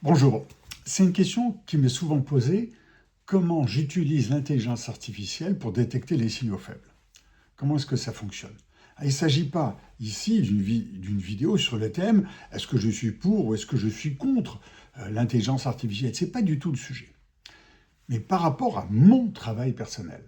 Bonjour, c'est une question qui m'est souvent posée. Comment j'utilise l'intelligence artificielle pour détecter les signaux faibles? Comment est-ce que ça fonctionne? Il ne s'agit pas ici d'une vidéo sur le thème est-ce que je suis pour ou est-ce que je suis contre l'intelligence artificielle? Ce n'est pas du tout le sujet. Mais par rapport à mon travail personnel,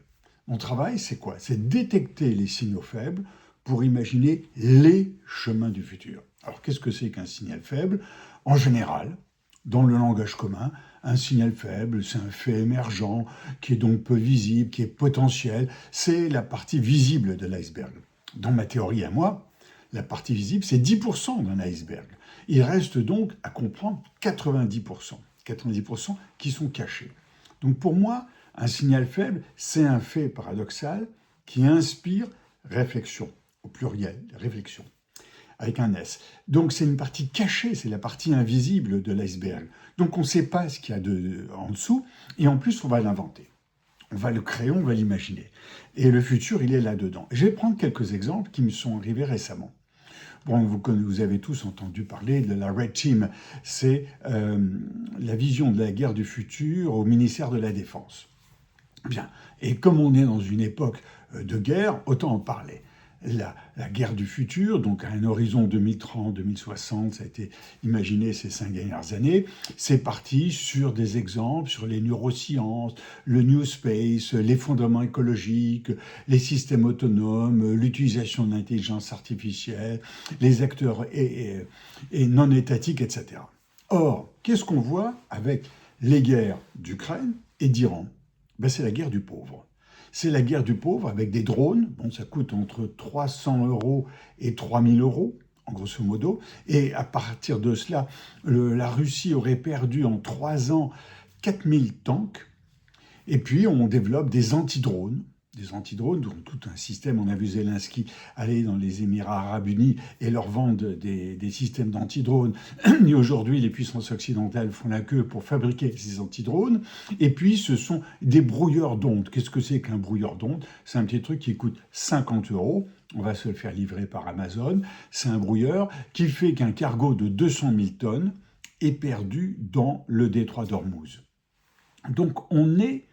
mon travail c'est quoi? C'est détecter les signaux faibles pour imaginer les chemins du futur. Alors qu'est-ce que c'est qu'un signal faible? En général, dans le langage commun, un signal faible, c'est un fait émergent qui est donc peu visible, qui est potentiel. C'est la partie visible de l'iceberg. Dans ma théorie à moi, la partie visible, c'est 10% d'un iceberg. Il reste donc à comprendre 90%. 90% qui sont cachés. Donc pour moi, un signal faible, c'est un fait paradoxal qui inspire réflexion, au pluriel, réflexion avec un S. Donc c'est une partie cachée, c'est la partie invisible de l'iceberg. Donc on ne sait pas ce qu'il y a en dessous, et en plus on va l'inventer. On va le créer, on va l'imaginer. Et le futur, il est là-dedans. Je vais prendre quelques exemples qui me sont arrivés récemment. Bon, vous avez tous entendu parler de la Red Team. C'est la vision de la guerre du futur au ministère de la Défense. Bien. Et comme on est dans une époque de guerre, autant en parler. La guerre du futur, donc à un horizon 2030-2060, ça a été imaginé ces 5 dernières années, c'est parti sur des exemples, sur les neurosciences, le New Space, l'effondrement écologique, les systèmes autonomes, l'utilisation de l'intelligence artificielle, les acteurs et non étatiques, etc. Or, qu'est-ce qu'on voit avec les guerres d'Ukraine et d'Iran? C'est la guerre du pauvre. C'est la guerre du pauvre avec des drones. Bon, ça coûte entre 300 euros et 3000 euros, en grosso modo. Et à partir de cela, la Russie aurait perdu en 3 ans 4000 tanks. Et puis, on développe des antidrones. Des antidrones, donc tout un système. On a vu Zelensky aller dans les Émirats arabes unis et leur vendre des systèmes d'antidrones. Et aujourd'hui, les puissances occidentales font la queue pour fabriquer ces antidrones. Et puis, ce sont des brouilleurs d'ondes. Qu'est-ce que c'est qu'un brouilleur d'ondes? C'est un petit truc qui coûte 50 euros. On va se le faire livrer par Amazon. C'est un brouilleur qui fait qu'un cargo de 200 000 tonnes est perdu dans le détroit d'Ormuz. Donc, on est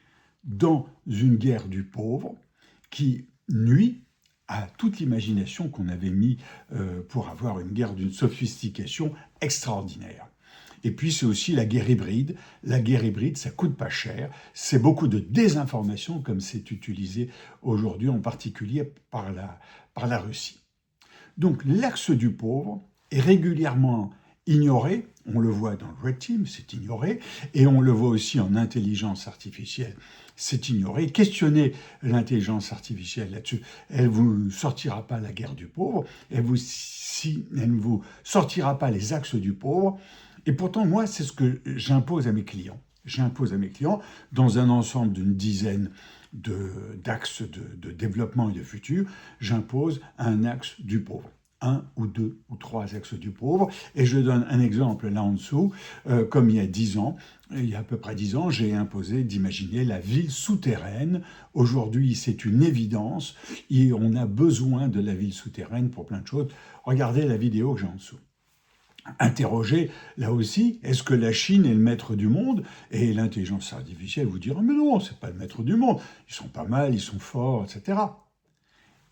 dans une guerre du pauvre qui nuit à toute l'imagination qu'on avait mis pour avoir une guerre d'une sophistication extraordinaire. Et puis c'est aussi la guerre hybride. La guerre hybride, ça coûte pas cher. C'est beaucoup de désinformation comme c'est utilisé aujourd'hui, en particulier par la Russie. Donc l'axe du pauvre est régulièrement ignoré. On le voit dans le Red Team, c'est ignoré, et on le voit aussi en intelligence artificielle, c'est ignoré. Questionnez l'intelligence artificielle là-dessus, elle ne vous sortira pas la guerre du pauvre, elle ne vous sortira pas les axes du pauvre, et pourtant, moi, c'est ce que j'impose à mes clients. J'impose à mes clients, dans un ensemble d'une dizaine d'axes de développement et de futur, j'impose un axe du pauvre. 1 ou 2 ou 3 axes du pauvre. Et je donne un exemple là en dessous, comme il y a à peu près 10 ans, j'ai imposé d'imaginer la ville souterraine. Aujourd'hui, c'est une évidence et on a besoin de la ville souterraine pour plein de choses. Regardez la vidéo que j'ai en dessous. Interrogez là aussi, est-ce que la Chine est le maître du monde? Et l'intelligence artificielle vous dira, mais non, c'est pas le maître du monde. Ils sont pas mal, ils sont forts, etc.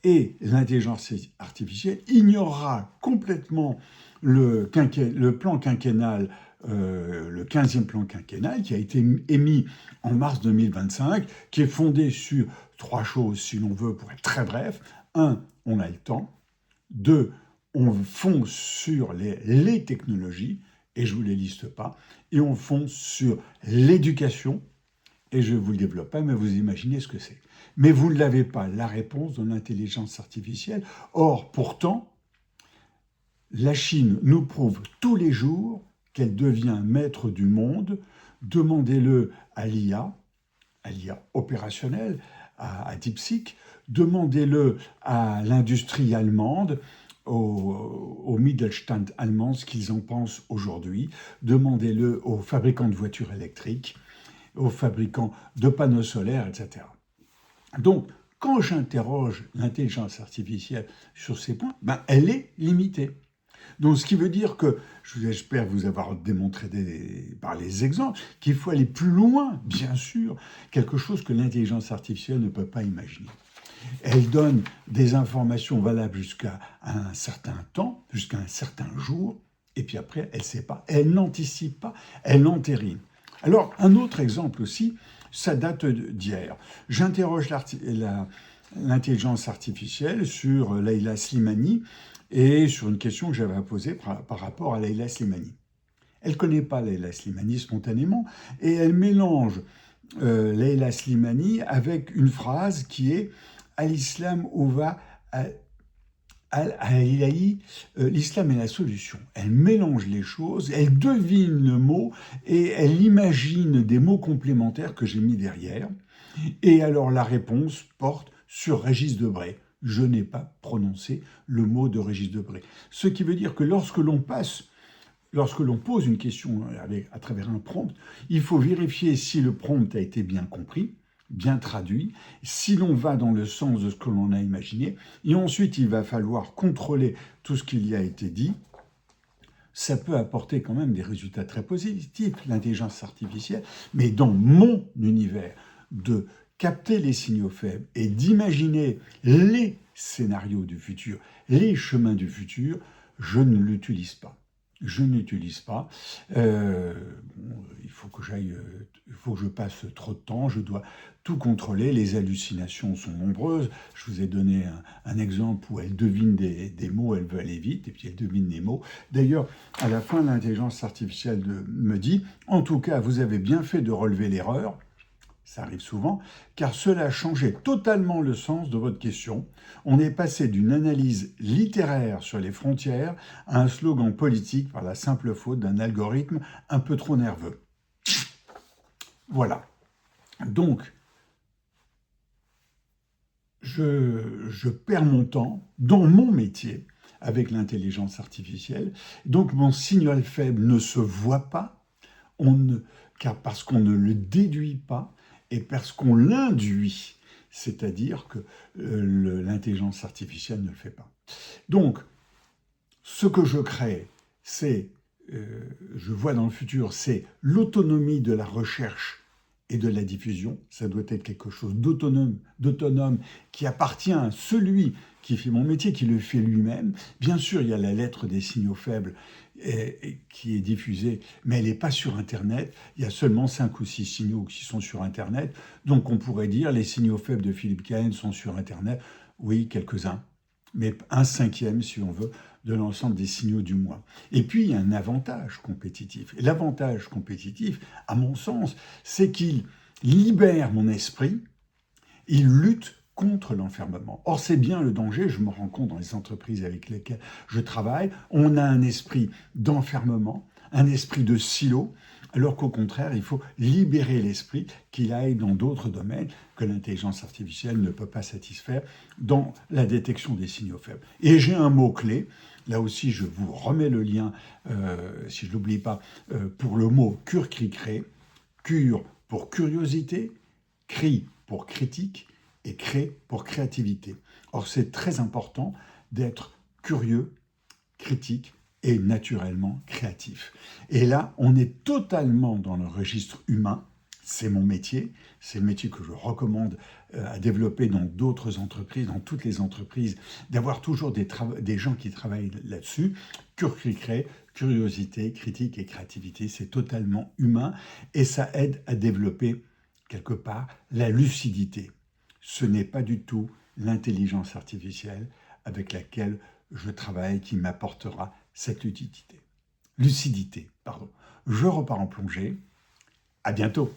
Et l'intelligence artificielle ignorera complètement le plan quinquennal, le 15e plan quinquennal qui a été émis en mars 2025, qui est fondé sur 3 choses, si l'on veut, pour être très bref. 1, on a le temps. 2, on fonce sur les technologies, et je ne vous les liste pas, et on fonce sur l'éducation, et je ne vous le développe pas, mais vous imaginez ce que c'est. Mais vous ne l'avez pas, la réponse de l'intelligence artificielle. Or, pourtant, la Chine nous prouve tous les jours qu'elle devient maître du monde. Demandez-le à l'IA opérationnelle, à DeepSeek. Demandez-le à l'industrie allemande, au Mittelstand allemand, ce qu'ils en pensent aujourd'hui. Demandez-le aux fabricants de voitures électriques, aux fabricants de panneaux solaires, etc. Donc, quand j'interroge l'intelligence artificielle sur ces points, elle est limitée. Donc, ce qui veut dire que, j'espère vous avoir démontré par les exemples, qu'il faut aller plus loin, bien sûr, quelque chose que l'intelligence artificielle ne peut pas imaginer. Elle donne des informations valables jusqu'à un certain temps, jusqu'à un certain jour, et puis après, elle ne sait pas, elle n'anticipe pas, elle entérine. Alors, un autre exemple aussi, ça date d'hier. J'interroge l'intelligence artificielle sur Leila Slimani et sur une question que j'avais à poser par rapport à Leila Slimani. Elle ne connaît pas Leila Slimani spontanément et elle mélange Leila Slimani avec une phrase qui est « Al-Islam ouva al-ilahi », l'islam est la solution. Elle mélange les choses, elle devine le mot et elle imagine des mots complémentaires que j'ai mis derrière. Et alors la réponse porte sur Régis Debray. Je n'ai pas prononcé le mot de Régis Debray. Ce qui veut dire que lorsque l'on pose une question à travers un prompt, il faut vérifier si le prompt a été bien compris, bien traduit, si l'on va dans le sens de ce que l'on a imaginé, et ensuite il va falloir contrôler tout ce qu'il y a été dit. Ça peut apporter quand même des résultats très positifs, l'intelligence artificielle, mais dans mon univers, de capter les signaux faibles et d'imaginer les scénarios du futur, les chemins du futur, je ne l'utilise pas. Je n'utilise pas. Il faut que je passe trop de temps, je dois tout contrôler. Les hallucinations sont nombreuses. Je vous ai donné un exemple où elle devine des mots, elle veut aller vite, et puis elle devine les mots. D'ailleurs, à la fin, l'intelligence artificielle me dit « En tout cas, vous avez bien fait de relever l'erreur ». Ça arrive souvent, car cela a changé totalement le sens de votre question. On est passé d'une analyse littéraire sur les frontières à un slogan politique par la simple faute d'un algorithme un peu trop nerveux. Voilà. Donc, je perds mon temps dans mon métier avec l'intelligence artificielle. Donc, mon signal faible ne se voit pas, parce qu'on ne le déduit pas, et parce qu'on l'induit, c'est-à-dire que l'intelligence artificielle ne le fait pas. Donc, ce que je crée, je vois dans le futur, c'est l'autonomie de la recherche et de la diffusion. Ça doit être quelque chose d'autonome, qui appartient à celui qui fait mon métier, qui le fait lui-même. Bien sûr, il y a la lettre des signaux faibles qui est diffusée, mais elle n'est pas sur Internet. Il y a seulement 5 ou 6 signaux qui sont sur Internet. Donc on pourrait dire les signaux faibles de Philippe Cahen sont sur Internet. Oui, quelques-uns, mais un cinquième, si on veut, de l'ensemble des signaux du mois. Et puis, il y a un avantage compétitif. Et l'avantage compétitif, à mon sens, c'est qu'il libère mon esprit, il lutte contre l'enfermement. Or, c'est bien le danger, je me rends compte dans les entreprises avec lesquelles je travaille, on a un esprit d'enfermement, un esprit de silo, alors qu'au contraire, il faut libérer l'esprit, qu'il aille dans d'autres domaines que l'intelligence artificielle ne peut pas satisfaire dans la détection des signaux faibles. Et j'ai un mot-clé, là aussi je vous remets le lien, si je ne l'oublie pas, pour le mot cure-cri-cré, cure pour curiosité, cri pour critique, et crée pour créativité. Or, c'est très important d'être curieux, critique et naturellement créatif. Et là, on est totalement dans le registre humain. C'est mon métier, c'est le métier que je recommande à développer dans d'autres entreprises, dans toutes les entreprises, d'avoir toujours des gens qui travaillent là-dessus. Curiosité, critique et créativité, c'est totalement humain et ça aide à développer quelque part la lucidité. Ce n'est pas du tout l'intelligence artificielle avec laquelle je travaille qui m'apportera cette lucidité. Je repars en plongée. À bientôt.